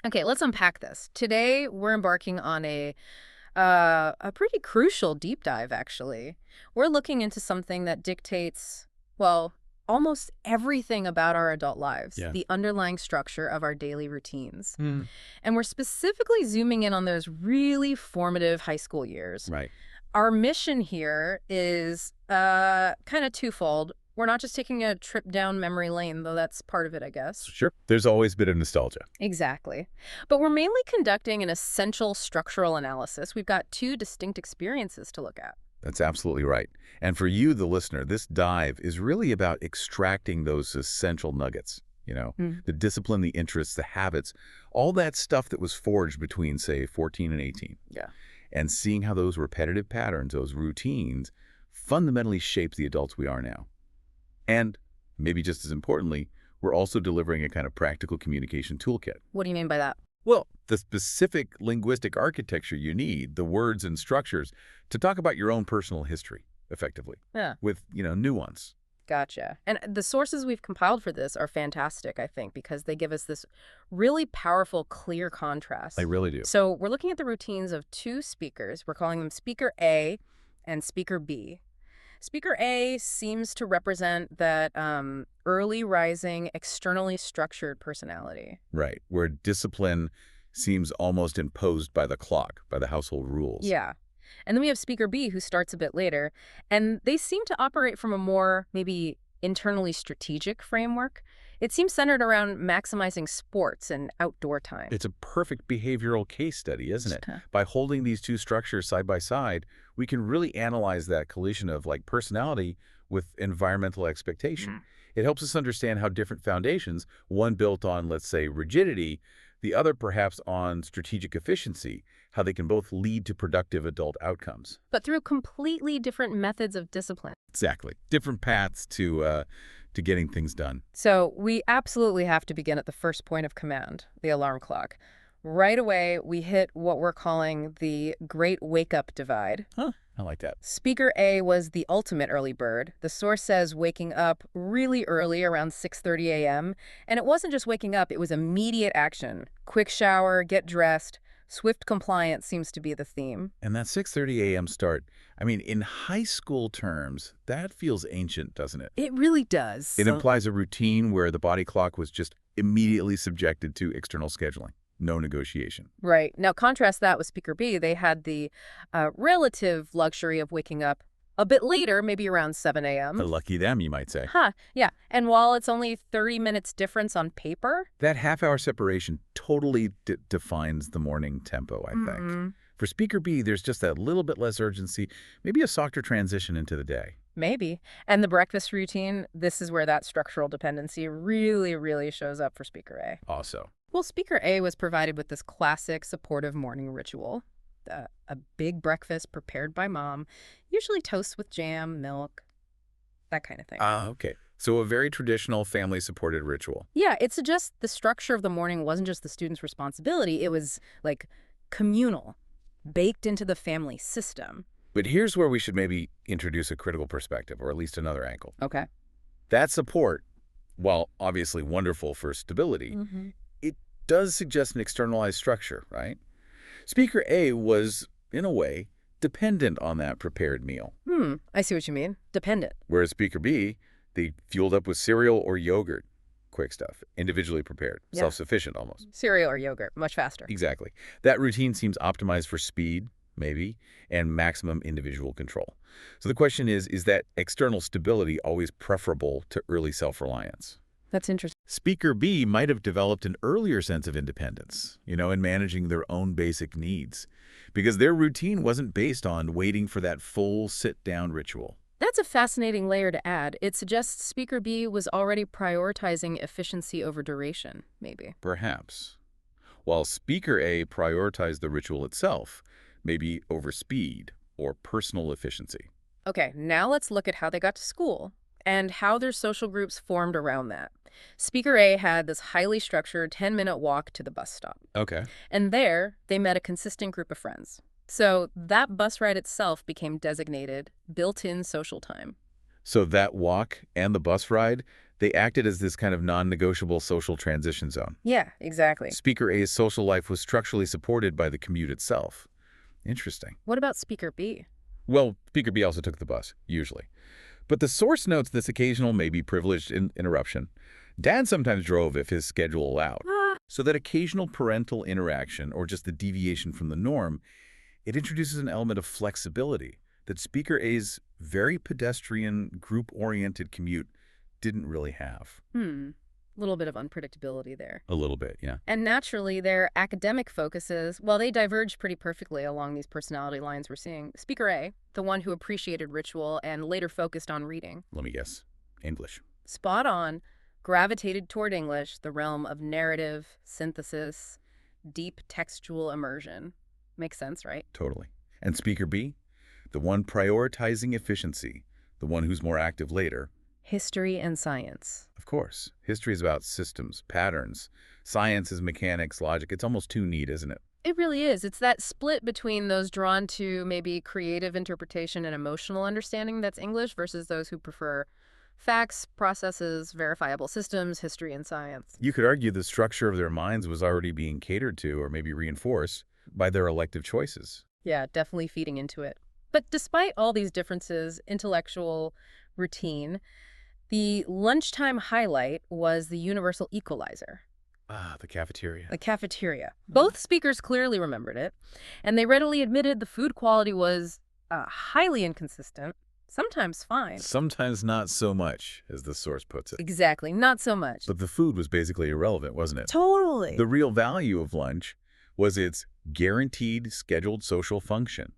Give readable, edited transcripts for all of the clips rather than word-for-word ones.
Okay, let's unpack this. Today, we're embarking on a pretty crucial deep dive, actually. We're looking into something that dictates, well, almost everything about our adult lives, Yeah. the underlying structure of our daily routines. Hmm. And we're specifically zooming in on those really formative high school years. Right. Our mission here is kind of twofold. We're not just taking a trip down memory lane, though that's part of it, I guess. Sure. There's always a bit of nostalgia. Exactly. But we're mainly conducting an essential structural analysis. We've got two distinct experiences to look at. That's absolutely right. And for you, the listener, this dive is really about extracting those essential nuggets, Mm. the discipline, the interests, the habits, all that stuff that was forged between, say, 14 and 18. Yeah. And seeing how those repetitive patterns, those routines, fundamentally shape the adults we are now. And maybe just as importantly, we're also delivering a kind of practical communication toolkit. What do you mean by that? Well, the specific linguistic architecture you need, the words and structures, to talk about your own personal history, effectively, Yeah. with, nuance. Gotcha. And the sources we've compiled for this are fantastic, I think, because they give us this really powerful, clear contrast. I really do. So we're looking at the routines of two speakers. We're calling them Speaker A and Speaker B. Speaker A seems to represent that early rising, externally structured personality. Right, where discipline seems almost imposed by the clock, by the household rules. Yeah. And then we have Speaker B, who starts a bit later, and they seem to operate from a more, maybe, internally strategic framework. It seems centered around maximizing sports and outdoor time. It's a perfect behavioral case study, isn't it? Huh. By holding these two structures side by side, we can really analyze that collision of personality with environmental expectation. Mm. It helps us understand how different foundations, one built on, let's say, rigidity, the other perhaps on strategic efficiency, how they can both lead to productive adult outcomes. But through completely different methods of discipline. Exactly. Different paths to getting things done. So we absolutely have to begin at the first point of command, the alarm clock. Right away, we hit what we're calling the Great Wake-Up Divide. Huh? I like that. Speaker A was the ultimate early bird. The source says waking up really early, around 6:30 a.m. And it wasn't just waking up, it was immediate action. Quick shower, get dressed. Swift compliance seems to be the theme. And that 6:30 a.m. start, I mean, in high school terms, that feels ancient, doesn't it? It really does. It implies a routine where the body clock was just immediately subjected to external scheduling. No negotiation. Right. Now, contrast that with Speaker B. They had the relative luxury of waking up a bit later, maybe around 7 a.m. Lucky them, you might say. Huh, yeah. And while it's only 30 minutes difference on paper. That half-hour separation totally defines the morning tempo, I think. Mhm. For Speaker B, there's just that little bit less urgency, maybe a softer transition into the day. Maybe. And the breakfast routine, this is where that structural dependency really, really shows up for Speaker A. Also. Well, Speaker A was provided with this classic supportive morning ritual. A big breakfast prepared by mom, usually toast with jam, milk, that kind of thing. Okay. So a very traditional family-supported ritual. Yeah, it suggests the structure of the morning wasn't just the student's responsibility. It was, like, communal, baked into the family system. But here's where we should maybe introduce a critical perspective, or at least another angle. Okay. That support, while obviously wonderful for stability, it does suggest an externalized structure, right? Speaker A was, in a way, dependent on that prepared meal. I see what you mean. Dependent. Whereas Speaker B, they fueled up with cereal or yogurt. Quick stuff. Individually prepared. Yeah. Self-sufficient almost. Cereal or yogurt, much faster. Exactly. That routine seems optimized for speed, maybe, and maximum individual control. So the question is that external stability always preferable to early self-reliance? That's interesting. Speaker B might have developed an earlier sense of independence, in managing their own basic needs, because their routine wasn't based on waiting for that full sit-down ritual. That's a fascinating layer to add. It suggests Speaker B was already prioritizing efficiency over duration, maybe. Perhaps. While Speaker A prioritized the ritual itself, maybe over speed or personal efficiency. Okay, now let's look at how they got to school and how their social groups formed around that. Speaker A had this highly structured 10-minute walk to the bus stop. Okay. And there, they met a consistent group of friends. So that bus ride itself became designated built-in social time. So that walk and the bus ride, They acted as this kind of non-negotiable social transition zone. Yeah, exactly. Speaker A's social life was structurally supported by the commute itself. Interesting. What about Speaker B? Well, Speaker B also took the bus, usually. But the source notes this occasional, maybe privileged interruption. Dad sometimes drove if his schedule allowed. So that occasional parental interaction, or just the deviation from the norm, it introduces an element of flexibility that Speaker A's very pedestrian, group-oriented commute didn't really have. A little bit of unpredictability there. A little bit, yeah. And naturally, their academic focuses, well, they diverge pretty perfectly along these personality lines we're seeing. Speaker A, the one who appreciated ritual and later focused on reading. Let me guess. English. Spot on, gravitated toward English, the realm of narrative, synthesis, deep textual immersion. Makes sense, right? Totally. And Speaker B, the one prioritizing efficiency, the one who's more active later. History and science. Of course. History is about systems, patterns. Science is mechanics, logic. It's almost too neat, isn't it? It really is. It's that split between those drawn to maybe creative interpretation and emotional understanding that's English versus those who prefer facts, processes, verifiable systems, history, and science. You could argue the structure of their minds was already being catered to or maybe reinforced by their elective choices. Yeah, definitely feeding into it. But despite all these differences, intellectual, routine, the lunchtime highlight was the universal equalizer. Ah, the cafeteria. The cafeteria. Both speakers clearly remembered it, and they readily admitted the food quality was highly inconsistent, sometimes fine. Sometimes not so much, as the source puts it. Exactly, not so much. But the food was basically irrelevant, wasn't it? Totally. The real value of lunch was its guaranteed scheduled social function.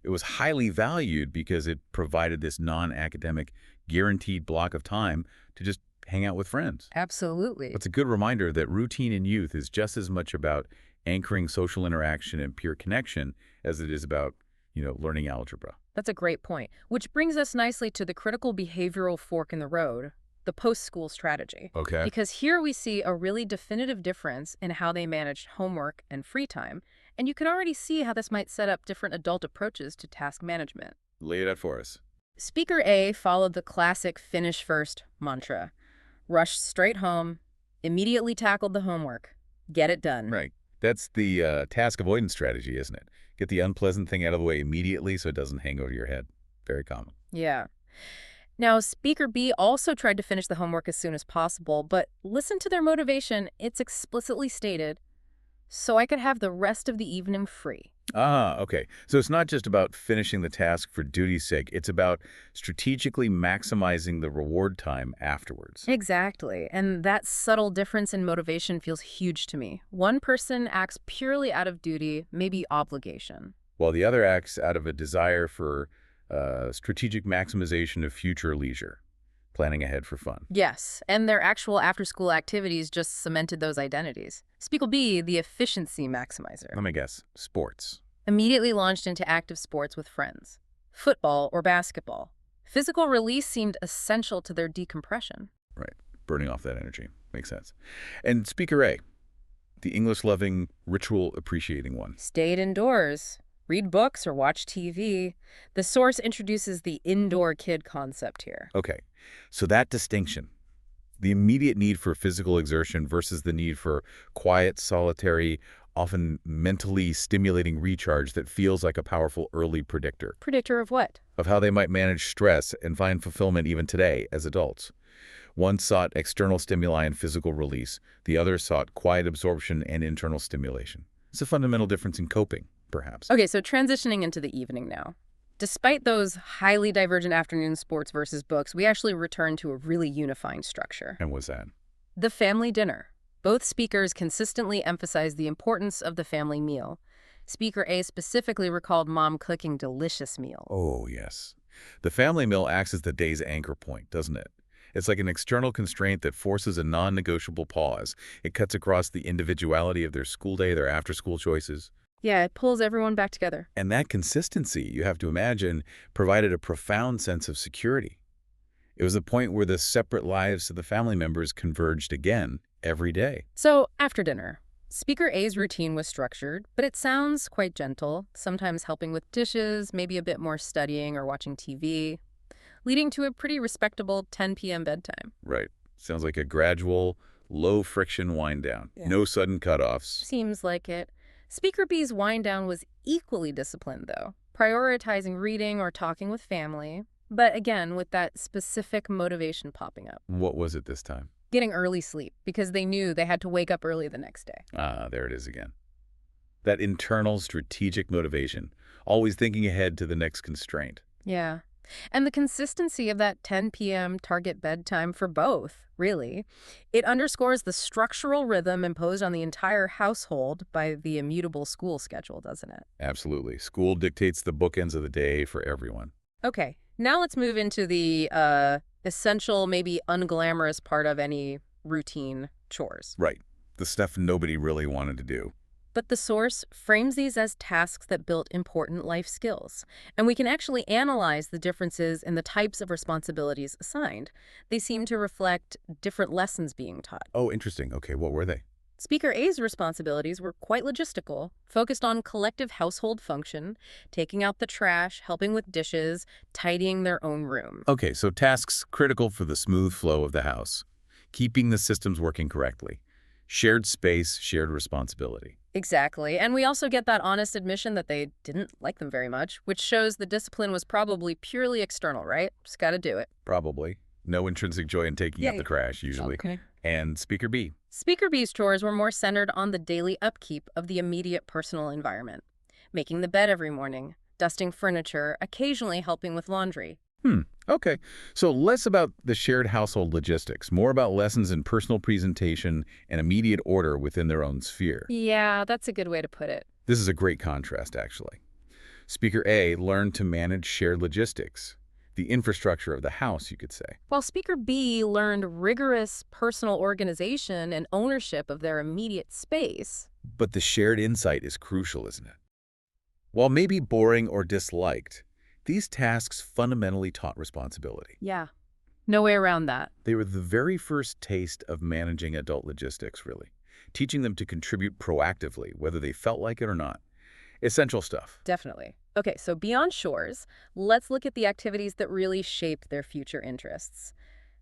It was highly valued because it provided this non-academic guaranteed block of time to just hang out with friends. Absolutely. It's a good reminder that routine in youth is just as much about anchoring social interaction and peer connection as it is about, learning algebra. That's a great point, which brings us nicely to the critical behavioral fork in the road, the post-school strategy. Okay. Because here we see a really definitive difference in how they managed homework and free time, and you can already see how this might set up different adult approaches to task management. Lay it out for us. Speaker A followed the classic finish first mantra. Rushed straight home, immediately tackled the homework. Get it done. Right. That's the task avoidance strategy, isn't it? Get the unpleasant thing out of the way immediately so it doesn't hang over your head. Very common. Yeah. Now, Speaker B also tried to finish the homework as soon as possible, but listen to their motivation. It's explicitly stated, so I could have the rest of the evening free. Ah, okay. So it's not just about finishing the task for duty's sake. It's about strategically maximizing the reward time afterwards. Exactly. And that subtle difference in motivation feels huge to me. One person acts purely out of duty, maybe obligation. While the other acts out of a desire for strategic maximization of future leisure, planning ahead for fun. Yes, and their actual after-school activities just cemented those identities. Speaker B, the efficiency maximizer, Let me guess. Sports. immediately launched into active sports with friends. Football or basketball. Physical release seemed essential to their decompression. Right. Burning off that energy. Makes sense. And Speaker A, the English-loving, ritual-appreciating one. Stayed indoors. Read books or watch TV. The source introduces the indoor kid concept here. Okay. So that distinction, the immediate need for physical exertion versus the need for quiet, solitary, often mentally stimulating recharge that feels like a powerful early predictor Predictor of what? of how they might manage stress and find fulfillment even today as adults. One sought external stimuli and physical release. The other sought quiet absorption and internal stimulation. It's a fundamental difference in coping, perhaps. Okay, so transitioning into the evening now. Despite those highly divergent afternoon sports versus books, we actually return to a really unifying structure. And what's that? The family dinner. Both speakers consistently emphasized the importance of the family meal. Speaker A specifically recalled Mom cooking delicious meals. Oh, yes. The family meal acts as the day's anchor point, doesn't it? It's like an external constraint that forces a non-negotiable pause. It cuts across the individuality of their school day, their after-school choices. Yeah, it pulls everyone back together. And that consistency, you have to imagine, provided a profound sense of security. It was a point where the separate lives of the family members converged again every day. So, after dinner, Speaker A's routine was structured, but it sounds quite gentle, sometimes helping with dishes, maybe a bit more studying or watching TV. leading to a pretty respectable 10 p.m. bedtime. Right. Sounds like a gradual, low-friction wind-down. Yeah. No sudden cutoffs. Seems like it. Speaker B's wind down was equally disciplined, though, prioritizing reading or talking with family, but again, with that specific motivation popping up. What was it this time? Getting early sleep, because they knew they had to wake up early the next day. Ah, there it is again. That internal strategic motivation, always thinking ahead to the next constraint. Yeah. And the consistency of that 10 p.m. target bedtime for both, really. It underscores the structural rhythm imposed on the entire household by the immutable school schedule, doesn't it? Absolutely. School dictates the bookends of the day for everyone. Okay, now let's move into the essential, maybe unglamorous part of any routine chores. Right. The stuff nobody really wanted to do. But the source frames these as tasks that built important life skills. And we can actually analyze the differences in the types of responsibilities assigned. They seem to reflect different lessons being taught. Oh, interesting. Okay, what were they? Speaker A's responsibilities were quite logistical, focused on collective household function, taking out the trash, helping with dishes, tidying their own room. Okay, so tasks critical for the smooth flow of the house. Keeping the systems working correctly. Shared space, shared responsibility. Exactly. And we also get that honest admission that they didn't like them very much, which shows the discipline was probably purely external, right? Just got to do it. Probably. No intrinsic joy in taking out the trash, usually. Okay. And Speaker B. Speaker B's chores were more centered on the daily upkeep of the immediate personal environment. Making the bed every morning, dusting furniture, occasionally helping with laundry. Okay. So less about the shared household logistics, more about lessons in personal presentation and immediate order within their own sphere. Yeah, that's a good way to put it. This is a great contrast, actually. Speaker A learned to manage shared logistics, the infrastructure of the house, you could say. While Speaker B learned rigorous personal organization and ownership of their immediate space. But the shared insight is crucial, isn't it? While maybe boring or disliked, these tasks fundamentally taught responsibility. Yeah. No way around that. They were the very first taste of managing adult logistics, really, teaching them to contribute proactively, whether they felt like it or not. Essential stuff. Definitely. Okay, so beyond chores, let's look at the activities that really shaped their future interests.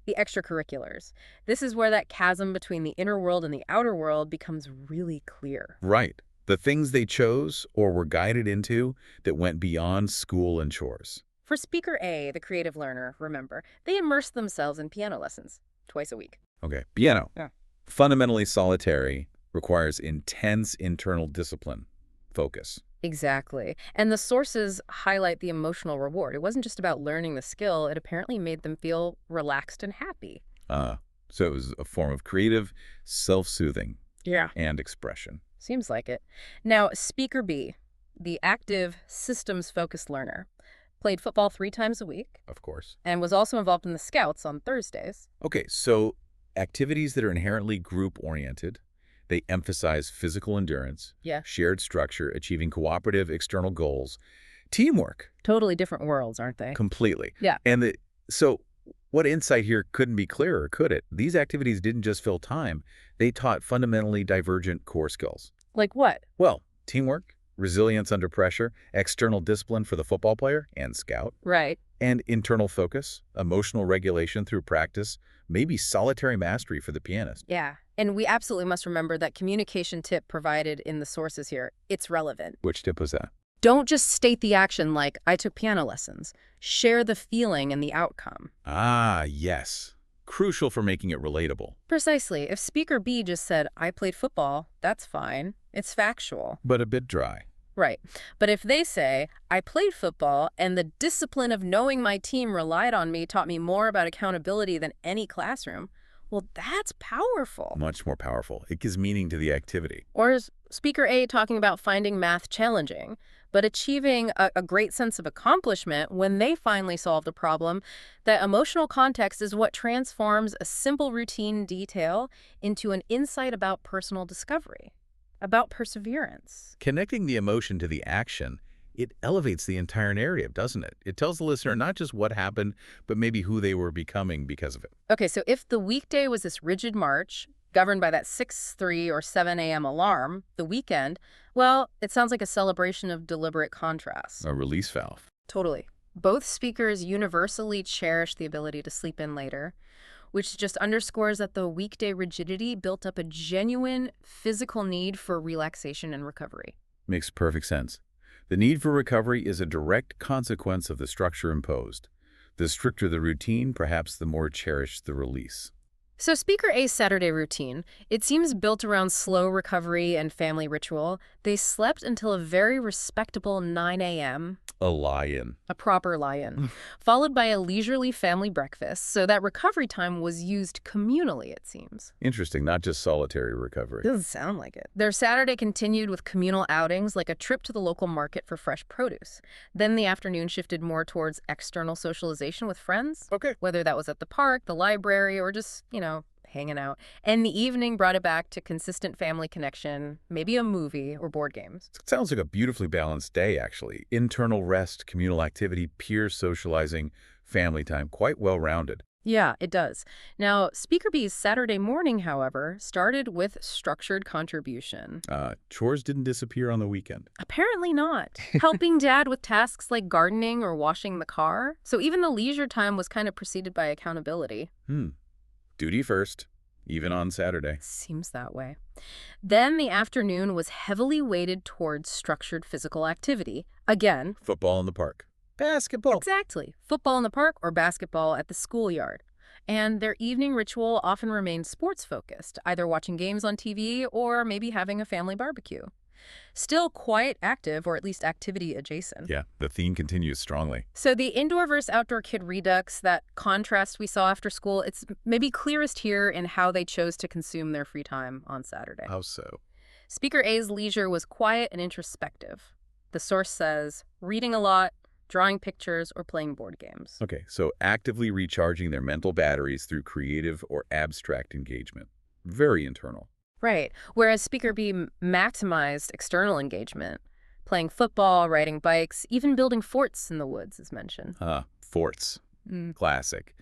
The extracurriculars. This is where that chasm between the inner world and the outer world becomes really clear. Right. The things they chose or were guided into that went beyond school and chores. For Speaker A, the creative learner, remember, they immersed themselves in piano lessons twice a week. Okay. Piano. Yeah. Fundamentally solitary, requires intense internal discipline, focus. Exactly. And the sources highlight the emotional reward. It wasn't just about learning the skill, it apparently made them feel relaxed and happy. So it was a form of creative self-soothing Yeah. and expression. Seems like it. Now, Speaker B, the active, systems-focused learner, played football 3 times a week Of course. and was also involved in the Scouts on Thursdays. Okay, so activities that are inherently group-oriented, they emphasize physical endurance, Yeah. shared structure, achieving cooperative external goals, teamwork, Totally different worlds, aren't they? completely. Yeah. And so what insight here couldn't be clearer, could it? These activities didn't just fill time, they taught fundamentally divergent core skills. Like what? Well, teamwork, resilience under pressure, external discipline for the football player and scout, Right. and internal focus, emotional regulation through practice, maybe solitary mastery for the pianist. Yeah. And we absolutely must remember that communication tip provided in the sources here, it's relevant. Which tip was that? Don't just state the action like, I took piano lessons. Share the feeling and the outcome. Ah, yes. Crucial for making it relatable. Precisely. If Speaker B just said, I played football, that's fine. It's factual. But a bit dry. Right. But if they say, I played football and the discipline of knowing my team relied on me taught me more about accountability than any classroom, well, that's powerful. Much more powerful. It gives meaning to the activity. Or is Speaker A talking about finding math challenging, but achieving a great sense of accomplishment when they finally solved a problem? That emotional context is what transforms a simple routine detail into an insight about personal discovery, about perseverance. Connecting the emotion to the action, it elevates the entire narrative, doesn't it? It tells the listener not just what happened, but maybe who they were becoming because of it. Okay, so if the weekday was this rigid march, governed by that 6:03 or 7 a.m. alarm, the weekend, well, it sounds like a celebration of deliberate contrast. A release valve. Totally. Both speakers universally cherish the ability to sleep in later, which just underscores that the weekday rigidity built up a genuine physical need for relaxation and recovery. Makes perfect sense. The need for recovery is a direct consequence of the structure imposed. The stricter the routine, perhaps the more cherished the release. So Speaker A's Saturday routine, it seems built around slow recovery and family ritual. They slept until a very respectable 9 a.m., A lion. a proper lie-in, followed by a leisurely family breakfast, so that recovery time was used communally, it seems. Interesting, not just solitary recovery. Doesn't sound like it. Their Saturday continued with communal outings like a trip to the local market for fresh produce. Then the afternoon shifted more towards external socialization with friends, Okay. whether that was at the park, the library, or just, hanging out. And the evening brought it back to consistent family connection, maybe a movie or board games. It sounds like a beautifully balanced day, actually. Internal rest, communal activity, peer socializing, family time, quite well-rounded. Yeah, it does. Now, Speaker B's Saturday morning, however, started with structured contribution. Chores didn't disappear on the weekend. Apparently not. Helping Dad with tasks like gardening or washing the car. So even the leisure time was kind of preceded by accountability. Duty first, even on Saturday. Seems that way. Then the afternoon was heavily weighted towards structured physical activity. Again, Football in the park. Basketball. exactly. Football in the park or basketball at the schoolyard. And their evening ritual often remained sports-focused, either watching games on TV or maybe having a family barbecue. Still quite active, or at least activity adjacent. Yeah, the theme continues strongly. So the indoor versus outdoor kid redux, that contrast we saw after school, it's maybe clearest here in how they chose to consume their free time on Saturday. How so? Speaker A's leisure was quiet and introspective. The source says, reading a lot, drawing pictures, or playing board games. Okay, so actively recharging their mental batteries through creative or abstract engagement. Very internal. Right. Whereas Speaker B maximized external engagement, playing football, riding bikes, even building forts in the woods is mentioned. Forts. Classic.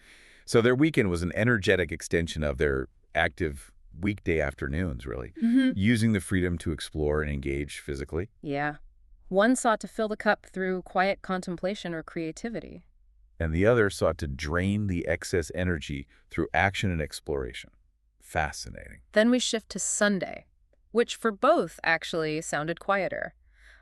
So their weekend was an energetic extension of their active weekday afternoons, really, using the freedom to explore and engage physically. Yeah. One sought to fill the cup through quiet contemplation or creativity. And the other sought to drain the excess energy through action and exploration. Fascinating. Then we shift to Sunday, which for both actually sounded quieter,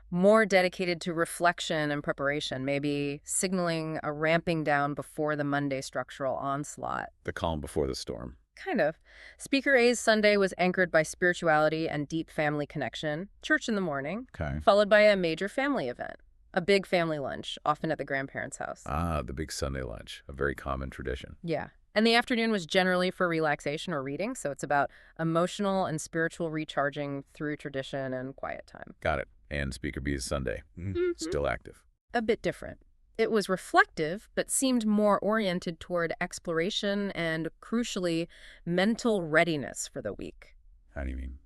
more dedicated to reflection and preparation, maybe signaling a ramping down before the Monday structural onslaught. The calm before the storm. Kind of. Speaker A's Sunday was anchored by spirituality and deep family connection, church in the morning, Okay. followed by a major family event, a big family lunch, often at the grandparents' house. The big Sunday lunch, a very common tradition. Yeah. And the afternoon was generally for relaxation or reading, so it's about emotional and spiritual recharging through tradition and quiet time. Got it. And Speaker B is Sunday. Still active. A bit different. It was reflective, but seemed more oriented toward exploration and, crucially, mental readiness for the week. How do you mean?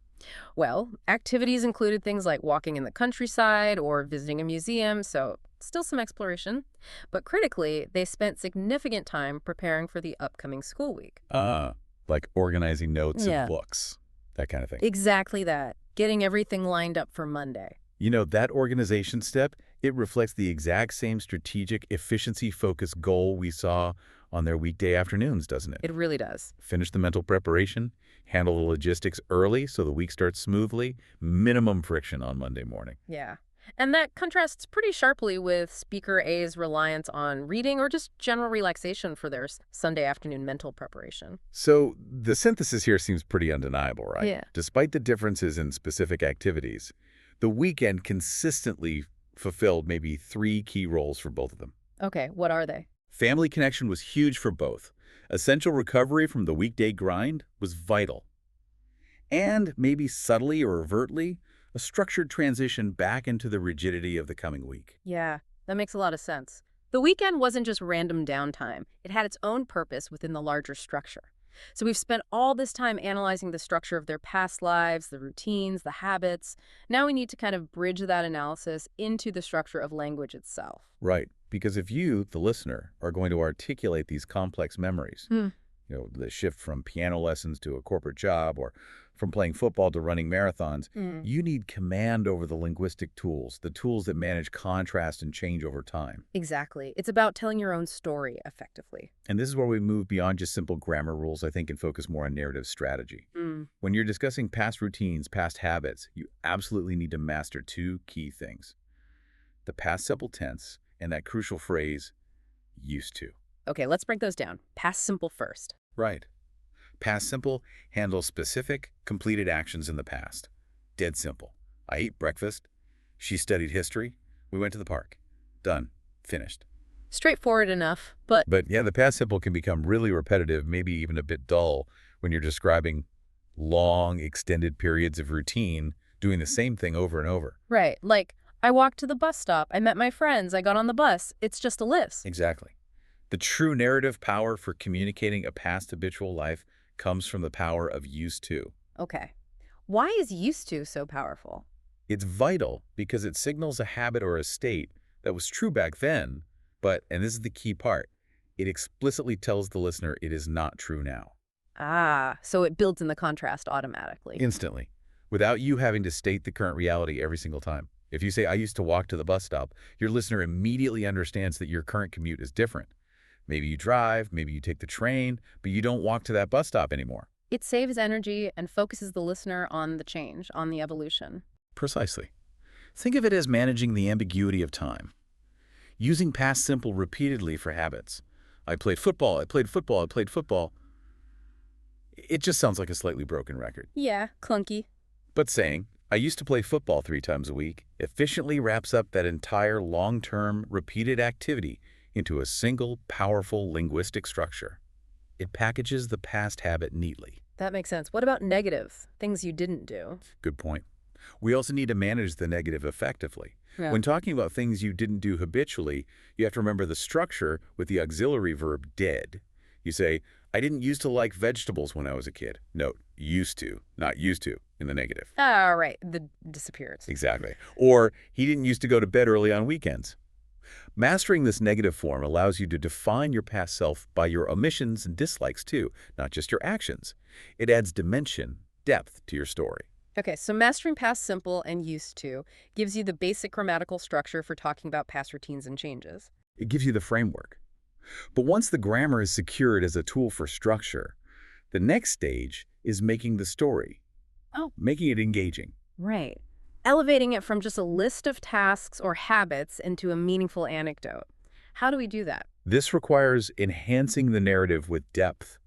Well, activities included things like walking in the countryside or visiting a museum, so still some exploration. But critically, they spent significant time preparing for the upcoming school week. Like organizing notes Yeah. of books, that kind of thing. Exactly that. Getting everything lined up for Monday. You know, that organization step, it reflects the exact same strategic, efficiency-focused goal we saw on their weekday afternoons, doesn't it? It really does. Finish the mental preparation, handle the logistics early so the week starts smoothly, minimum friction on Monday morning. Yeah. And that contrasts pretty sharply with Speaker A's reliance on reading or just general relaxation for their Sunday afternoon mental preparation. So the synthesis here seems pretty undeniable, right? Yeah. Despite the differences in specific activities, the weekend consistently fulfilled maybe 3 key roles for both of them. Okay, what are they? Family connection was huge for both. Essential recovery from the weekday grind was vital. And maybe subtly or overtly, a structured transition back into the rigidity of the coming week. Yeah, that makes a lot of sense. The weekend wasn't just random downtime. It had its own purpose within the larger structure. So we've spent all this time analyzing the structure of their past lives, the routines, the habits. Now we need to kind of bridge that analysis into the structure of language itself. Right, because if you, the listener, are going to articulate these complex memories, The shift from piano lessons to a corporate job or from playing football to running marathons, Mm. you need command over the linguistic tools, the tools that manage contrast and change over time. Exactly. It's about telling your own story effectively. And this is where we move beyond just simple grammar rules, I think, and focus more on narrative strategy. Mm. When you're discussing past routines, past habits, you absolutely need to master two key things: the past simple tense and that crucial phrase, used to. Okay, let's break those down. Past simple first. Right. Past simple handles specific, completed actions in the past. Dead simple. I ate breakfast. She studied history. We went to the park. Done. Finished. Straightforward enough, but But yeah, the past simple can become really repetitive, maybe even a bit dull when you're describing long, extended periods of routine, doing the same thing over and over. right. Like, I walked to the bus stop, I met my friends, I got on the bus. It's just a list. Exactly. The true narrative power for communicating a past habitual life comes from the power of used to. Okay. Why is used to so powerful? It's vital because it signals a habit or a state that was true back then, but, and this is the key part, it explicitly tells the listener it is not true now. Ah, so it builds in the contrast automatically. Instantly, without you having to state the current reality every single time. If you say, I used to walk to the bus stop, your listener immediately understands that your current commute is different. Maybe you drive, maybe you take the train, but you don't walk to that bus stop anymore. It saves energy and focuses the listener on the change, on the evolution. Precisely. Think of it as managing the ambiguity of time. Using past simple repeatedly for habits. I played football, I played football, I played football. It just sounds like a slightly broken record. Yeah, clunky. But saying, I used to play football 3 times a week, efficiently wraps up that entire long-term, repeated activity into a single, powerful linguistic structure. It packages the past habit neatly. That makes sense. What about negative? Things you didn't do? Good point. We also need to manage the negative effectively. Yeah. When talking about things you didn't do habitually, you have to remember the structure with the auxiliary verb did. You say, I didn't used to like vegetables when I was a kid. Note, used to, not used to, in the negative. All right, the disappears. Exactly. Or, he didn't used to go to bed early on weekends. Mastering this negative form allows you to define your past self by your omissions and dislikes too, not just your actions. It adds dimension, depth to your story. Okay, so mastering past simple and used to gives you the basic grammatical structure for talking about past routines and changes. It gives you the framework. But once the grammar is secured as a tool for structure, the next stage is making the story. Making it engaging. Right. Elevating it from just a list of tasks or habits into a meaningful anecdote. How do we do that? This requires enhancing the narrative with depth,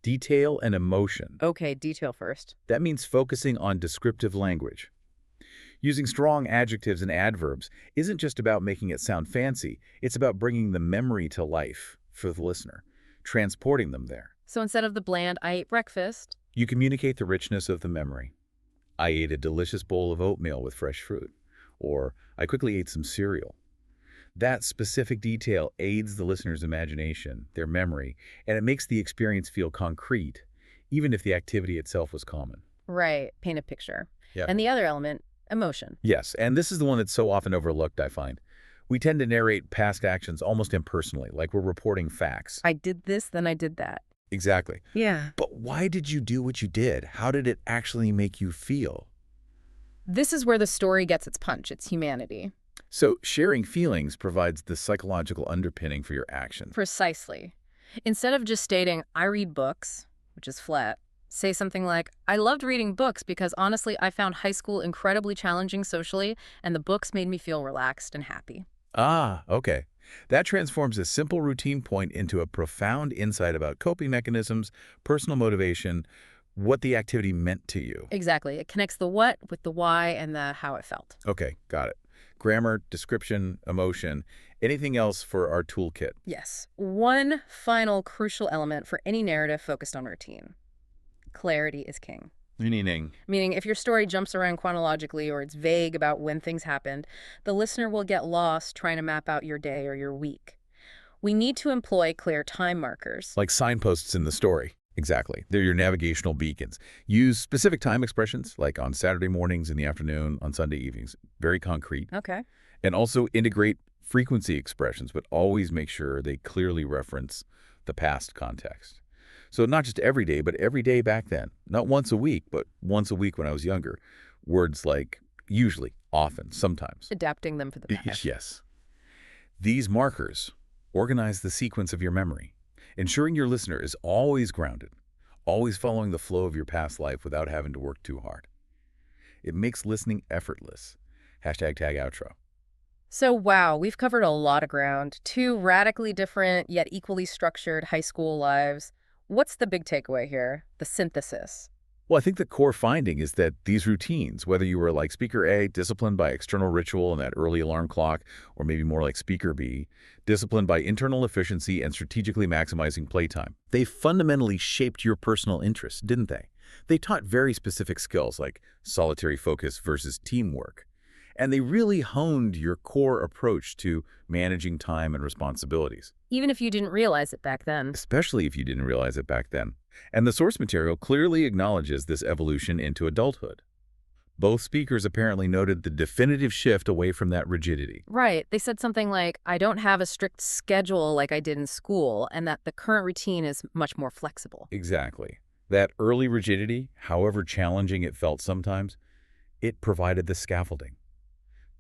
detail, and emotion. Okay, detail first. That means focusing on descriptive language. Using strong adjectives and adverbs isn't just about making it sound fancy, it's about bringing the memory to life for the listener, transporting them there. So instead of the bland, I ate breakfast. You communicate the richness of the memory. I ate a delicious bowl of oatmeal with fresh fruit, or I quickly ate some cereal. That specific detail aids the listener's imagination, their memory, and it makes the experience feel concrete, even if the activity itself was common. Right, paint a picture. Yeah. And the other element, emotion. Yes, and this is the one that's so often overlooked, I find. We tend to narrate past actions almost impersonally, like we're reporting facts. I did this, then I did that. Exactly. Yeah. But why did you do what you did? How did it actually make you feel? This is where the story gets its punch, its humanity. So sharing feelings provides the psychological underpinning for your actions. Precisely. Instead of just stating, I read books, which is flat, say something like, I loved reading books because honestly I found high school incredibly challenging socially, and the books made me feel relaxed and happy. Ah, okay. That transforms a simple routine point into a profound insight about coping mechanisms, personal motivation, what the activity meant to you. Exactly. It connects the what with the why and the how it felt. Okay, got it. Grammar, description, emotion, anything else for our toolkit? Yes. One final crucial element for any narrative focused on routine. Clarity is king. Meaning? Meaning, if your story jumps around chronologically or it's vague about when things happened, the listener will get lost trying to map out your day or your week. We need to employ clear time markers. Like signposts in the story. Exactly. They're your navigational beacons. Use specific time expressions, like on Saturday mornings, in the afternoon, on Sunday evenings. Very concrete. Okay. And also integrate frequency expressions, but always make sure they clearly reference the past context. So not just every day, but every day back then. Not once a week, but once a week when I was younger. Words like usually, often, sometimes. Adapting them for the past. Yes. These markers organize the sequence of your memory, ensuring your listener is always grounded, always following the flow of your past life without having to work too hard. It makes listening effortless. Hashtag tag outro. So, wow, we've covered a lot of ground. Two radically different yet equally structured high school lives. What's the big takeaway here? The synthesis. Well, I think the core finding is that these routines, whether you were like Speaker A, disciplined by external ritual and that early alarm clock, or maybe more like Speaker B, disciplined by internal efficiency and strategically maximizing playtime, they fundamentally shaped your personal interests, didn't they? They taught very specific skills like solitary focus versus teamwork. And they really honed your core approach to managing time and responsibilities, Even if you didn't realize it back then. especially if you didn't realize it back then. And the source material clearly acknowledges this evolution into adulthood. Both speakers apparently noted the definitive shift away from that rigidity. Right. They said something like, I don't have a strict schedule like I did in school, and that the current routine is much more flexible. Exactly. That early rigidity, however challenging it felt sometimes, it provided the scaffolding.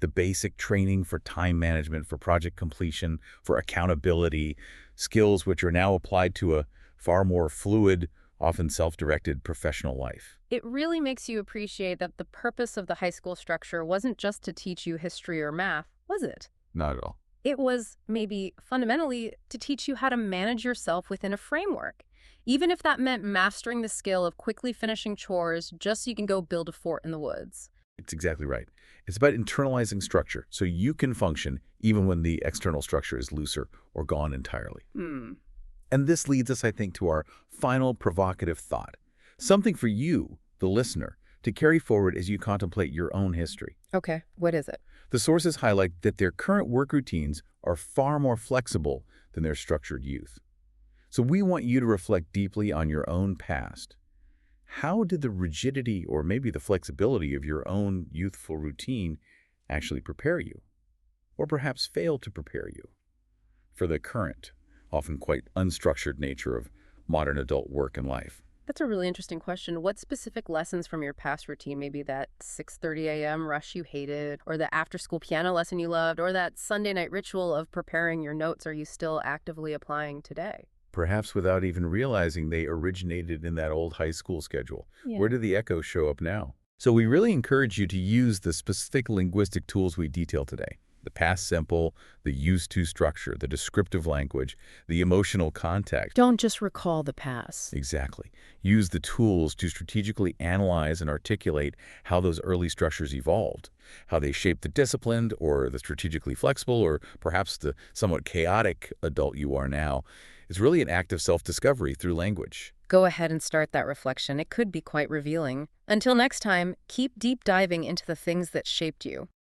The basic training for time management, for project completion, for accountability, skills which are now applied to a far more fluid, often self-directed professional life. It really makes you appreciate that the purpose of the high school structure wasn't just to teach you history or math, was it? Not at all. It was maybe fundamentally to teach you how to manage yourself within a framework, even if that meant mastering the skill of quickly finishing chores just so you can go build a fort in the woods. It's exactly right. It's about internalizing structure so you can function even when the external structure is looser or gone entirely. And this leads us, I think, to our final provocative thought. Something for you, the listener, to carry forward as you contemplate your own history. Okay, what is it? The sources highlight that their current work routines are far more flexible than their structured youth. So we want you to reflect deeply on your own past. How did the rigidity or maybe the flexibility of your own youthful routine actually prepare you? Or perhaps fail to prepare you for the current, often quite unstructured nature of modern adult work and life? That's a really interesting question. What specific lessons from your past routine, maybe that 6:30 a.m. rush you hated, or the after-school piano lesson you loved, or that Sunday night ritual of preparing your notes, are you still actively applying today? Perhaps without even realizing they originated in that old high school schedule. Yeah. Where do the echoes show up now? So we really encourage you to use the specific linguistic tools we detail today. The past simple, the used to structure, the descriptive language, the emotional context. Don't just recall the past. Exactly. Use the tools to strategically analyze and articulate how those early structures evolved, how they shaped the disciplined or the strategically flexible or perhaps the somewhat chaotic adult you are now. It's really an act of self-discovery through language. Go ahead and start that reflection. It could be quite revealing. Until next time, keep deep diving into the things that shaped you.